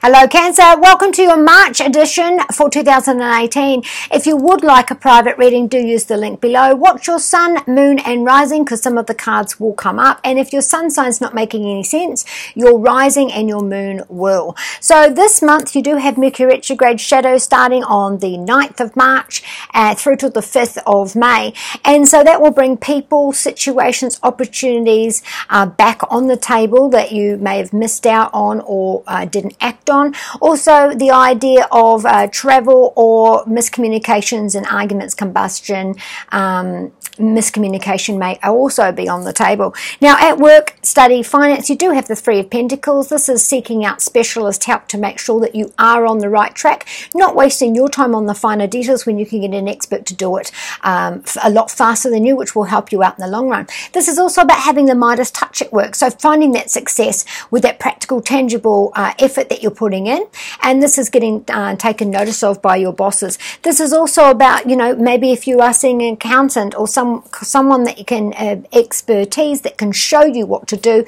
Hello Cancer, welcome to your March edition for 2018. If you would like a private reading, do use the link below. Watch your sun, moon and rising because some of the cards will come up. And if your sun sign's not making any sense, your rising and your moon will. So this month you do have Mercury retrograde shadow starting on the 9th of March through to the 5th of May. And so that will bring people, situations, opportunities back on the table that you may have missed out on or didn't act on. Also, the idea of travel or miscommunications and arguments, combustion, miscommunication may also be on the table. Now, at work, study, finance, you do have the Three of Pentacles. This is seeking out specialist help to make sure that you are on the right track, not wasting your time on the finer details when you can get an expert to do it a lot faster than you, which will help you out in the long run. This is also about having the Midas touch at work, so finding that success with that practical, tangible effort that you're putting in, and this is getting taken notice of by your bosses. This is also about, you know, maybe if you are seeing an accountant or someone that you can expertise that can show you what to do,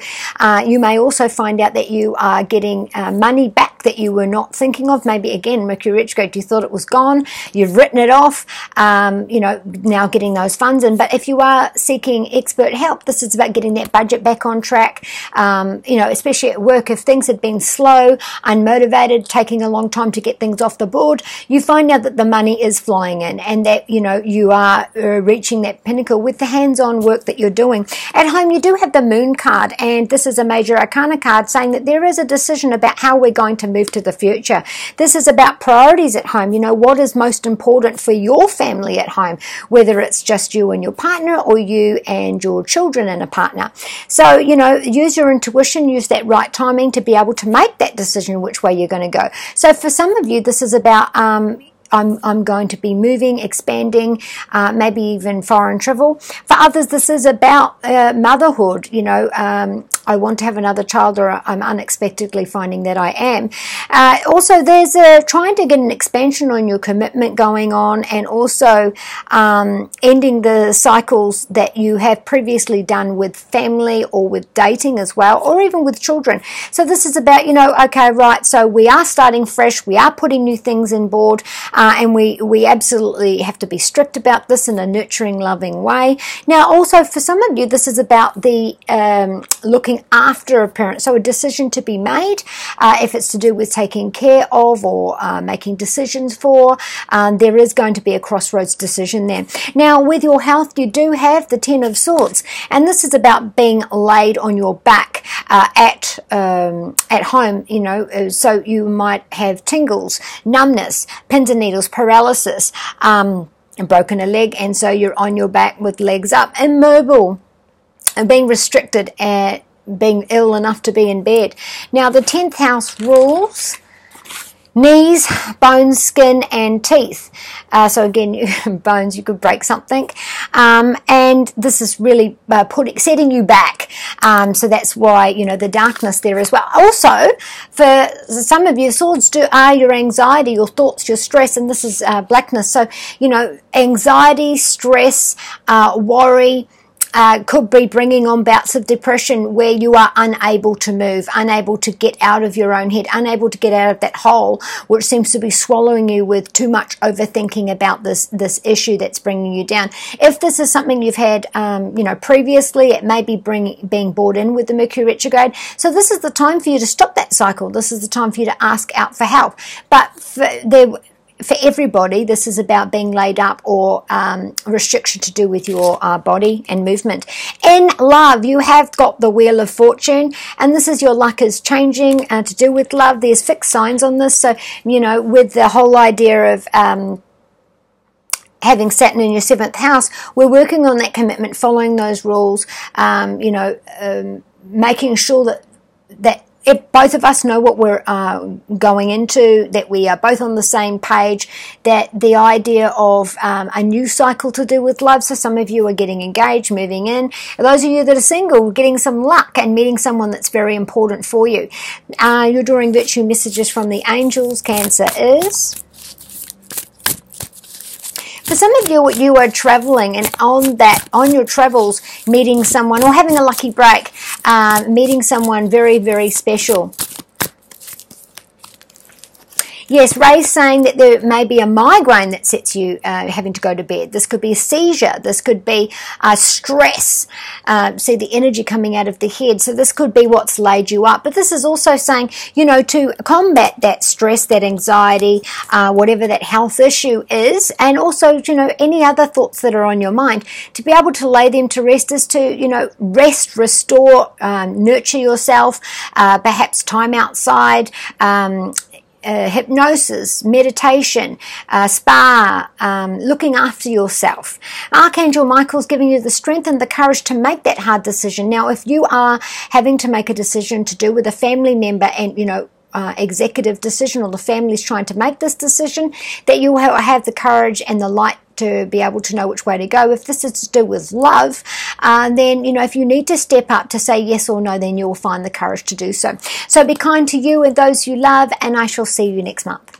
you may also find out that you are getting money back that you were not thinking of. Maybe again, Mercury retrograde, you thought it was gone, you've written it off, you know, now getting those funds in. But if you are seeking expert help, this is about getting that budget back on track, you know, especially at work. If things had been slow, unmotivated, taking a long time to get things off the board, you find out that the money is flying in and that, you know, you are reaching that pinnacle with the hands-on work that you're doing. At home, you do have the Moon card, and this is a major arcana card saying that there is a decision about how we're going to move to the future. This is about priorities at home. You know, what is most important for your family at home, whether it's just you and your partner or you and your children and a partner. So, you know, use your intuition, use that right timing to be able to make that decision which way you're going to go. So for some of you, this is about I'm going to be moving, expanding, maybe even foreign travel. For others, this is about motherhood. You know, I want to have another child, or I'm unexpectedly finding that I am. Also, there's trying to get an expansion on your commitment going on, and also ending the cycles that you have previously done with family or with dating as well, or even with children. So this is about, you know, okay, right, so we are starting fresh, we are putting new things on board, and we absolutely have to be strict about this in a nurturing, loving way. Now, also for some of you, this is about the looking after a parent. So a decision to be made, if it's to do with taking care of or making decisions for, there is going to be a crossroads decision there. Now, with your health, you do have the Ten of Swords, and this is about being laid on your back at home, you know, so you might have tingles, numbness, pins and needles, paralysis, and broken a leg, and so you're on your back with legs up, immobile, and being restricted at being ill enough to be in bed. Now, the 10th house rules knees, bones, skin, and teeth. So again, bones, you could break something. And this is really setting you back. So that's why, you know, the darkness there as well. Also, for some of you, swords are your anxiety, your thoughts, your stress, and this is blackness. So, you know, anxiety, stress, worry, could be bringing on bouts of depression where you are unable to move, unable to get out of your own head, unable to get out of that hole which seems to be swallowing you with too much overthinking about this issue that's bringing you down. If this is something you've had, you know, previously, it may be being brought in with the Mercury retrograde. So this is the time for you to stop that cycle. This is the time for you to ask out for help. But for everybody, this is about being laid up or restriction to do with your body and movement. In love, you have got the Wheel of Fortune, and this is your luck is changing to do with love. There's fixed signs on this. So, you know, with the whole idea of having Saturn in your 7th house, we're working on that commitment, following those rules, you know, making sure that if both of us know what we're going into, that we are both on the same page, that the idea of a new cycle to do with love. So some of you are getting engaged, moving in. Those of you that are single, getting some luck and meeting someone that's very important for you. You're drawing virtue messages from the angels. Cancer is... For some of you, you are traveling, and on your travels, meeting someone or having a lucky break, meeting someone very, very special. Yes, Ray's saying that there may be a migraine that sets you having to go to bed. This could be a seizure. This could be stress. See the energy coming out of the head. So this could be what's laid you up. But this is also saying, you know, to combat that stress, that anxiety, whatever that health issue is, and also, you know, any other thoughts that are on your mind, to be able to lay them to rest is to, you know, rest, restore, nurture yourself, perhaps time outside, hypnosis, meditation, spa, looking after yourself. Archangel Michael's giving you the strength and the courage to make that hard decision. Now, if you are having to make a decision to do with a family member and, you know, executive decision, or the family's trying to make this decision, that you have the courage and the light to be able to know which way to go. If this is to do with love, then, you know, if you need to step up to say yes or no, then you'll find the courage to do so. So be kind to you and those you love, and I shall see you next month.